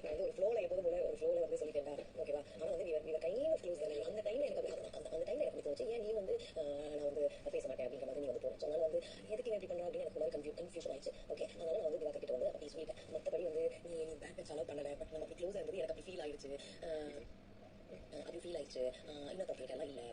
நான் வந்து ஒரு ஃப்ளோவில் எப்போதும் போல ஒரு ஃப்ளோவில் வந்து சொல்லிட்டேன்டா, ஓகேவா? ஆனால் வந்து நீ கைண்ட் ஆஃப் க்ளோஸ் தானே, அந்த டைமில் எனக்கு அந்த டைமில் எனக்கு அப்படி தோணுச்சு, ஏன் நீ வந்து நான் வந்து பேச மாட்டேன் அப்படின்ற மாதிரி நீ வந்து தோணுச்சு. அதனால வந்து எதுக்கு இவன் இப்படி பண்ணுறா அப்படின்னு எனக்கு ஒரு கன்ஃபியூஷன் ஆயிடுச்சு. ஓகே, அதனால நான் வந்து திவாகர் கிட்ட வந்து அப்படி சொல்லிட்டேன். மற்றபடி வந்து நீ பேக் டச் அலோவ் பண்ணலை, பட் நம்ம அப்படி க்ளோஸாக இருந்தது எனக்கு அப்படி ஃபீல் ஆயிடுச்சு. அப்படி ஃபீல் ஆயிடுச்சு. இன்னும் தப்பிட்டெல்லாம் இல்லை.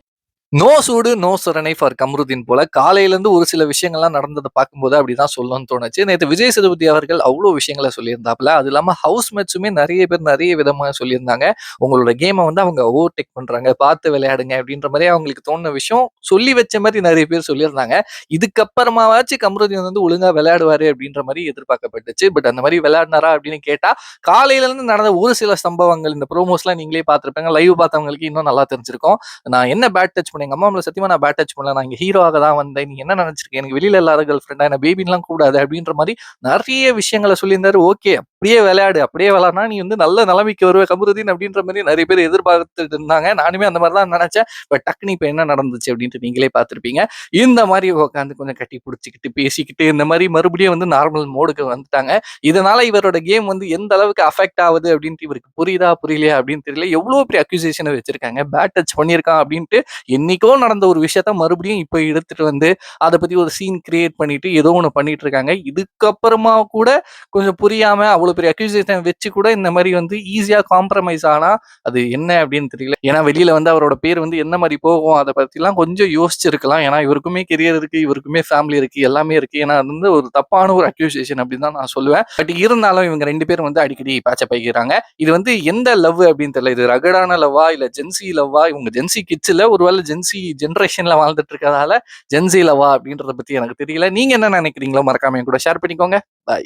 நோ சூடு நோ சுரணை ஃபார் கம்ருதீன் போல காலையிலேருந்து ஒரு சில விஷயங்கள்லாம் நடந்ததை பார்க்கும்போது அப்படிதான் சொல்லணும்னு தோணுச்சு. நேற்று விஜய் சேதுபதி அவர்கள் அவ்வளோ விஷயங்களை சொல்லியிருந்தாப்புல. அது இல்லாமல் ஹவுஸ் மேட்சுமே நிறைய பேர் நிறைய விதமாக சொல்லியிருந்தாங்க. உங்களோட கேமை வந்து அவங்க ஓவர்டேக் பண்றாங்க, பார்த்து விளையாடுங்க அப்படின்ற மாதிரி அவங்களுக்கு தோணுன விஷயம் சொல்லி வச்ச மாதிரி நிறைய பேர் சொல்லியிருந்தாங்க. இதுக்கப்புறமாவாச்சு கம்ருதீன் வந்து ஒழுங்கா விளையாடுவாரு அப்படின்ற மாதிரி எதிர்பார்க்கப்பட்டுச்சு. பட் அந்த மாதிரி விளையாடினாரா அப்படின்னு கேட்டா காலையில இருந்து நடந்த ஒரு சில சம்பவங்கள் இந்த ப்ரோமோஸ்லாம் நீங்களே பார்த்துருப்பாங்க. லைவ் பார்த்தவங்களுக்கு இன்னும் நல்லா தெரிஞ்சிருக்கும். நான் என்ன பேட் டச் பண்ணேன், எங்க அம்மா மேல சத்தியமா நான் பேட் டச் பண்ணல, நான் இங்க ஹீரோவாக தான் வந்தேன், நீ என்ன நினைச்சிருக்கேன், எனக்கு வெளியில இல்லாத கேர்ள் ஃப்ரெண்டா, என்ன பேபின்லாம் கூடாது அப்படின்ற மாதிரி நிறைய விஷயங்களை சொல்லியிருந்தாரு. ஓகே, அப்படியே விளையாடு, அப்படியே விளையாடுனா நீ வந்து நல்ல நிலைமைக்கு வருவ கமருதீன் அப்படின்ற மாதிரி நிறைய பேர் எதிர்பார்த்துட்டு இருந்தாங்க. நானுமே அந்த மாதிரி தான் நினைச்சேன். பட் டக்குனு இப்ப என்ன நடந்துச்சு அப்படின்ட்டு நீங்களே பார்த்திருப்பீங்க. இந்த மாதிரி உட்காந்து கொஞ்சம் கட்டி பிடிச்சிக்கிட்டு பேசிக்கிட்டு இந்த மாதிரி மறுபடியும் வந்து நார்மல் மோடுக்கு வந்துட்டாங்க. இதனால இவரோட கேம் வந்து எந்த அளவுக்கு அஃபெக்ட் ஆகுது அப்படின்ட்டு இவருக்கு புரியுதா புரியலையா அப்படின்னு தெரியல. எவ்வளவு பெரிய அக்யூசேஷனை வச்சிருக்காங்க, பேட் டச் பண்ணியிருக்கான் அப்படின்ட்டு என்னைக்கோ நடந்த ஒரு விஷயத்த மறுபடியும் இப்போ எடுத்துட்டு வந்து அதை பத்தி ஒரு சீன் கிரியேட் பண்ணிட்டு ஏதோ ஒன்று பண்ணிட்டு இருக்காங்க. இதுக்கப்புறமா கூட கொஞ்சம் புரியாம அவ்வளவு பெரிய அக்யூசேஷன் வச்சு கூட இந்த மாதிரி வந்து ஈஸியா காம்ப்ரமைஸ் ஆனா அது என்ன அப்படின்னு தெரியல. ஏன்னா வெளியில வந்து அவரோட பேர் வந்து என்ன மாதிரி போகும் அதை பத்திலாம் கொஞ்சம் யோசிச்சிருக்கலாம். ஏன்னா இவருக்குமே கெரியர் இருக்கு, இவருக்குமே ஃபேமிலி இருக்கு, எல்லாமே இருக்கு. ஏன்னா அது வந்து ஒரு தப்பான ஒரு அக்யூசேஷன் அப்படின்னு தான் நான் சொல்லுவேன். பட் இருந்தாலும் இவங்க ரெண்டு பேரும் வந்து அடிக்கடி பேச்சப் ஆகிக்கிறாங்க. இது வந்து எந்த லவ் அப்படின்னு தெரியல. இது ரகடான லவ்வா இல்ல ஜென்சி லவ்வா? இவங்க ஜென்சி கிட்ஸ் இல்ல, ஒருவேளை ஜென்சி ஜென்ரேஷன்ல வாழ்ந்துட்டு இருக்கிறதால ஜென்சி லவ்வா அப்படின்றத பத்தி எனக்கு தெரியல. நீங்க என்ன நினைக்கிறீங்களோ மறக்காம என் கூட ஷேர் பண்ணிக்கோங்க. பாய்.